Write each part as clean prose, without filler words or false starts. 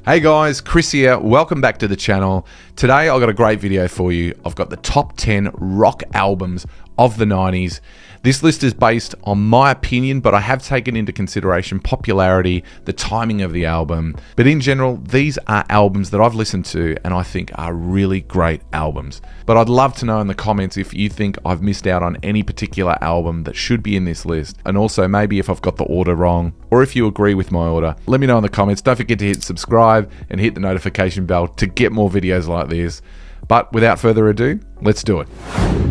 Hey guys, Chris here. Welcome back to the channel. Today I've got a great video for you. I've got the top 10 rock albums of the 90s. This list is based on my opinion, but I have taken into consideration popularity, the timing of the album. But in general, these are albums that I've listened to and I think are really great albums. But I'd love to know in the comments if you think I've missed out on any particular album that should be in this list. And also maybe if I've got the order wrong, or if you agree with my order. Let me know in the comments. Don't forget to hit subscribe and hit the notification bell to get more videos like this. But without further ado, let's do it.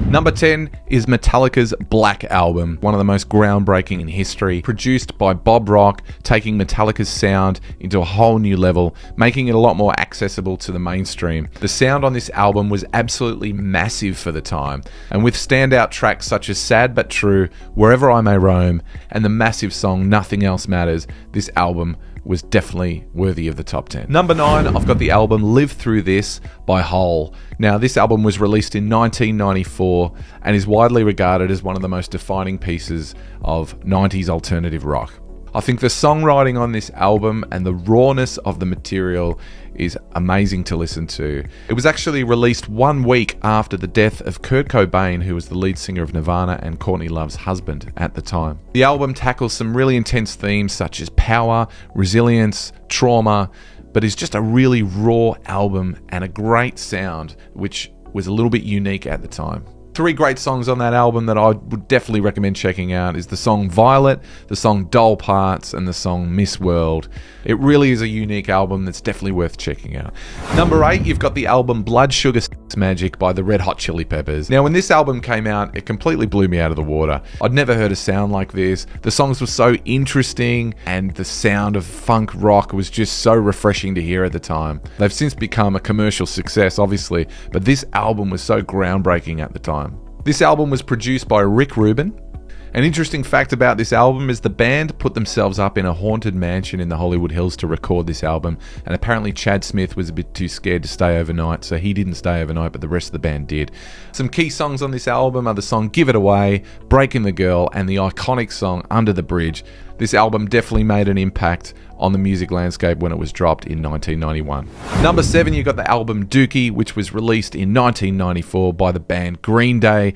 Number 10 is Metallica's Black Album, one of the most groundbreaking in history, produced by Bob Rock, taking Metallica's sound into a whole new level, making it a lot more accessible to the mainstream. The sound on this album was absolutely massive for the time, and with standout tracks such as Sad But True, Wherever I May Roam, and the massive song Nothing Else Matters, this album was definitely worthy of the top 10. Number 9, I've got the album Live Through This by Hole. Now, this album was released in 1994 and is widely regarded as one of the most defining pieces of 90s alternative rock. I think the songwriting on this album and the rawness of the material is amazing to listen to. It was actually released 1 week after the death of Kurt Cobain, who was the lead singer of Nirvana and Courtney Love's husband at the time. The album tackles some really intense themes such as power, resilience, trauma, but is just a really raw album and a great sound, which was a little bit unique at the time. 3 great songs on that album that I would definitely recommend checking out is the song Violet, the song Dull Parts, and the song Miss World. It really is a unique album that's definitely worth checking out. Number 8, you've got the album Blood Sugar Sex Magik by the Red Hot Chili Peppers. Now, when this album came out, it completely blew me out of the water. I'd never heard a sound like this. The songs were so interesting, and the sound of funk rock was just so refreshing to hear at the time. They've since become a commercial success, obviously, but this album was so groundbreaking at the time. This album was produced by Rick Rubin. An interesting fact about this album is the band put themselves up in a haunted mansion in the Hollywood Hills to record this album, and apparently Chad Smith was a bit too scared to stay overnight, so he didn't stay overnight, but the rest of the band did. Some key songs on this album are the song Give It Away, Breaking the Girl, and the iconic song Under the Bridge. This album definitely made an impact on the music landscape when it was dropped in 1991. Number 7, you got the album Dookie, which was released in 1994 by the band Green Day.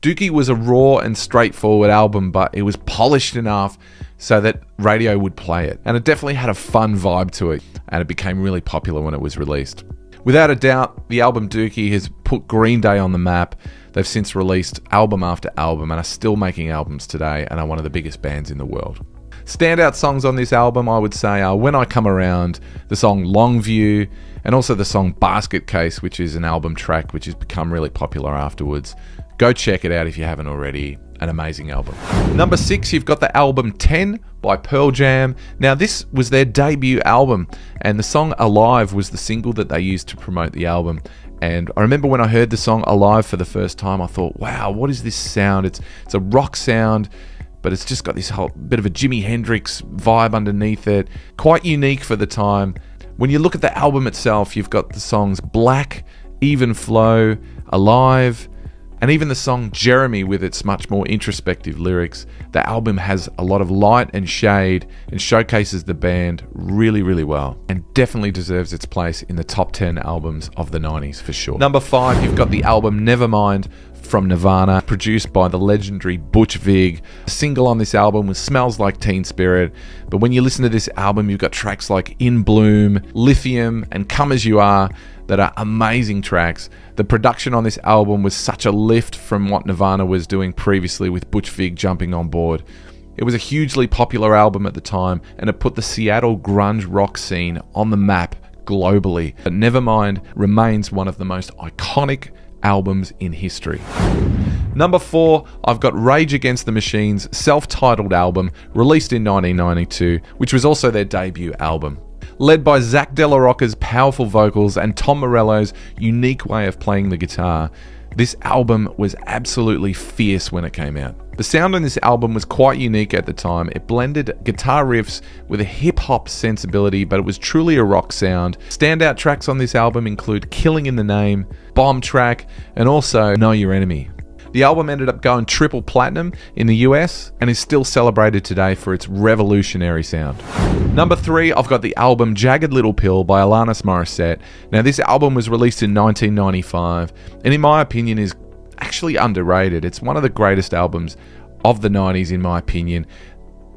Dookie was a raw and straightforward album, but it was polished enough so that radio would play it. And it definitely had a fun vibe to it, and it became really popular when it was released. Without a doubt, the album Dookie has put Green Day on the map. They've since released album after album and are still making albums today and are one of the biggest bands in the world. Standout songs on this album, I would say, are When I Come Around, the song Longview, and also the song Basket Case, which is an album track which has become really popular afterwards. Go check it out if you haven't already. An amazing album. Number 6, you've got the album 10 by Pearl Jam. Now, this was their debut album, and the song Alive was the single that they used to promote the album. And I remember when I heard the song Alive for the first time, I thought, wow, what is this sound? It's a rock sound, but it's just got this whole bit of a Jimi Hendrix vibe underneath it. Quite unique for the time. When you look at the album itself, you've got the songs Black, Even Flow, Alive, and even the song Jeremy with its much more introspective lyrics. The album has a lot of light and shade and showcases the band really, really well, and definitely deserves its place in the top 10 albums of the 90s for sure. Number 5, you've got the album Nevermind from Nirvana, produced by the legendary Butch Vig. A single on this album was Smells Like Teen Spirit, but when you listen to this album, you've got tracks like In Bloom, Lithium, and Come As You Are that are amazing tracks. The production on this album was such a lift from what Nirvana was doing previously with Butch Vig jumping on board. It was a hugely popular album at the time, and it put the Seattle grunge rock scene on the map globally. But Nevermind remains one of the most iconic albums in history. Number 4, I've got Rage Against the Machine's self-titled album, released in 1992, which was also their debut album. Led by Zach De La Rocca's powerful vocals and Tom Morello's unique way of playing the guitar, this album was absolutely fierce when it came out. The sound on this album was quite unique at the time. It blended guitar riffs with a hip-hop sensibility, but it was truly a rock sound. Standout tracks on this album include Killing in the Name, Bomb Track, and also Know Your Enemy. The album ended up going triple platinum in the US and is still celebrated today for its revolutionary sound. Number 3, I've got the album Jagged Little Pill by Alanis Morissette. Now, this album was released in 1995 and in my opinion is actually underrated. It's one of the greatest albums of the 90s in my opinion.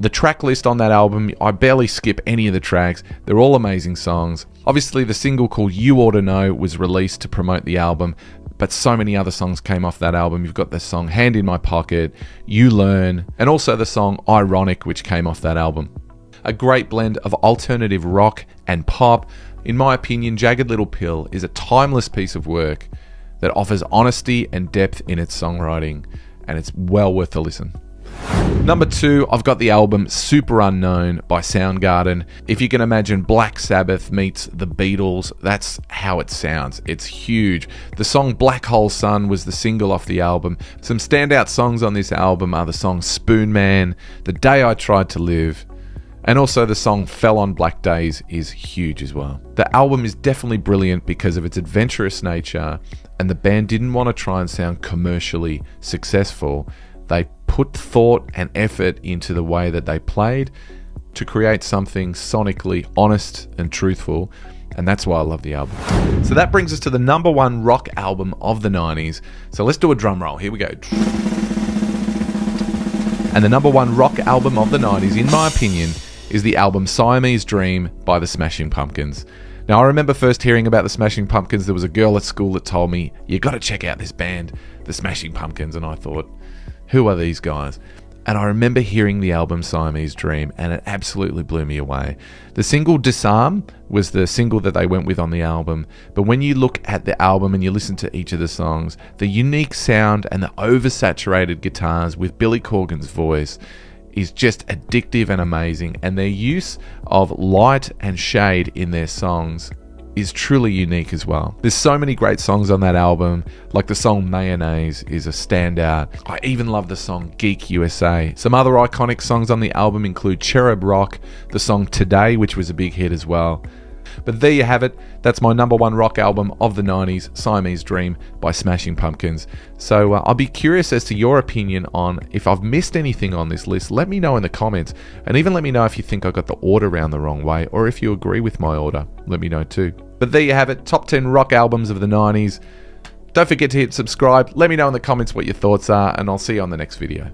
The track list on that album, I barely skip any of the tracks. They're all amazing songs. Obviously, the single called You Oughta Know was released to promote the album, but so many other songs came off that album. You've got the song Hand in My Pocket, You Learn, and also the song Ironic, which came off that album. A great blend of alternative rock and pop. In my opinion, Jagged Little Pill is a timeless piece of work that offers honesty and depth in its songwriting, and it's well worth a listen. Number 2, I've got the album Superunknown by Soundgarden. If you can imagine Black Sabbath meets the Beatles, that's how it sounds. It's huge. The song Black Hole Sun was the single off the album. Some standout songs on this album are the song Spoon Man, The Day I Tried to Live, and also the song Fell on Black Days is huge as well. The album is definitely brilliant because of its adventurous nature, and the band didn't want to try and sound commercially successful. They put thought and effort into the way that they played to create something sonically honest and truthful, and that's why I love the album. So that brings us to the number 1 rock album of the 90s. So let's do a drum roll. Here we go. And the number 1 rock album of the 90s, in my opinion, is the album Siamese Dream by the Smashing Pumpkins. Now, I remember first hearing about the Smashing Pumpkins. There was a girl at school that told me, you got to check out this band, the Smashing Pumpkins, and I thought, who are these guys? And I remember hearing the album Siamese Dream, and it absolutely blew me away. The single Disarm was the single that they went with on the album, but when you look at the album and you listen to each of the songs, the unique sound and the oversaturated guitars with Billy Corgan's voice is just addictive and amazing, and their use of light and shade in their songs is truly unique as well. There's so many great songs on that album, like the song Mayonnaise is a standout. I even love the song Geek USA. Some other iconic songs on the album include Cherub Rock, the song Today, which was a big hit as well. But there you have it. That's my number 1 rock album of the 90s, Siamese Dream by Smashing Pumpkins. So I'll be curious as to your opinion on if I've missed anything on this list. Let me know in the comments, and even let me know if you think I got the order around the wrong way, or if you agree with my order. Let me know too. But there you have it, top 10 rock albums of the 90s. Don't forget to hit subscribe. Let me know in the comments what your thoughts are, and I'll see you on the next video.